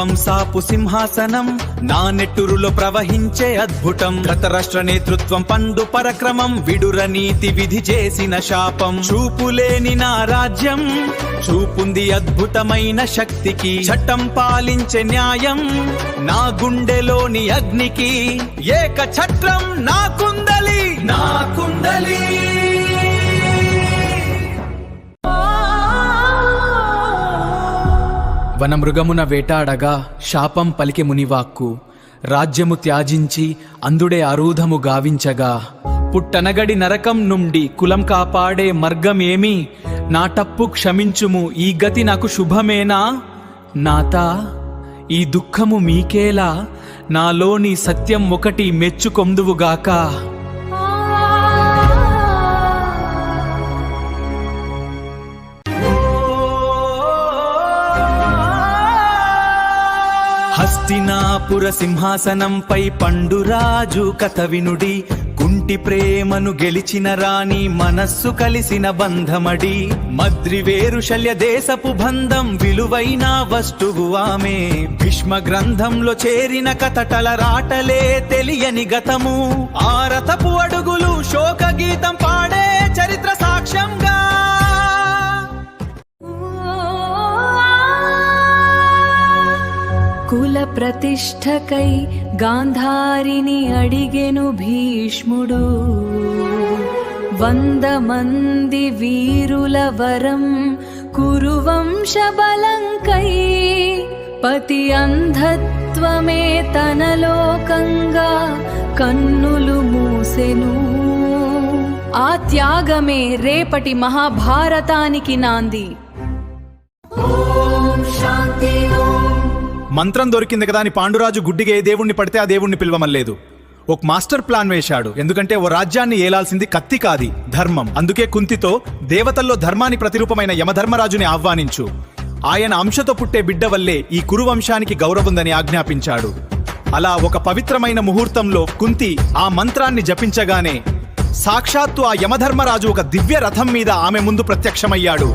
కురువంశాపు సింహాసనం నా నెట్టురులో ప్రవహించే అద్భుతం. ధృతరాష్ట్ర నేతృత్వం పండు పరక్రమం విడుర నీతి విధి చేసిన శాపం. చూపులేని నా రాజ్యం చూపుంది అద్భుతమైన శక్తికి. చట్టం పాలించే న్యాయం నా గుండెలోని అగ్నికి. ఏక ఛత్రం నా కుండలి నా కుండలి. వనమృగమున వేటాడగా శాపం పలికె మునివాక్కు. రాజ్యము త్యాజించి అందుడే ఆరూధము గావించగా. పుట్టనగడి నరకం నుండి కులం కాపాడే మార్గమేమి. నా తప్పు క్షమించుము, ఈ గతి నాకు శుభమేనా. నాతా ఈ దుఃఖము మీకేలా, నాలోని సత్యం ఒకటి మెచ్చుకొందువుగాక. హస్తినాపుర సింహాసనంపై పండురాజు కథ వినుడి. కుంటి ప్రేమను గెలిచిన రాణి మనస్సు కలిసిన బంధమడి. మద్రివేరు శల్య దేశపు బంధం విలువైన వస్తువు ఆమె. భీష్మ గ్రంథంలో చేరిన కథటల రాటలే తెలియని గతము. ఆరతపు అడుగులు శోక గీతం పాడే చరిత్ర సాక్ష్యంగా. కుల ప్రతిష్టకై గాంధారిని అడిగెను భీష్ముడు. 100 మంది వీరుల వరం కురువంశ బలంకై. పతి అంధత్వమే తనలోకంగా కన్నులు మూసెను. ఆ త్యాగమే రేపటి మహాభారతానికి నాంది. ఓం శాంతి. మంత్రం దొరికింది కదా అని పాండురాజు గుడ్డిగా ఏ దేవుణ్ణి పడితే ఆ దేవుణ్ణి పిలవమలేదు. ఒక మాస్టర్ ప్లాన్ వేశాడు. ఎందుకంటే ఓ రాజ్యాన్ని ఏలాల్సింది కత్తి కాది, ధర్మం. అందుకే కుంతితో దేవతల్లో ధర్మాన్ని ప్రతిరూపమైన యమధర్మరాజుని ఆహ్వానించు. ఆయన అంశతో పుట్టే బిడ్డ వల్లే ఈ కురువంశానికి గౌరవుందని ఆజ్ఞాపించాడు. అలా ఒక పవిత్రమైన ముహూర్తంలో కుంతి ఆ మంత్రాన్ని జపించగానే సాక్షాత్తు ఆ యమధర్మరాజు ఒక దివ్య రథం మీద ఆమె ముందు ప్రత్యక్షమయ్యాడు.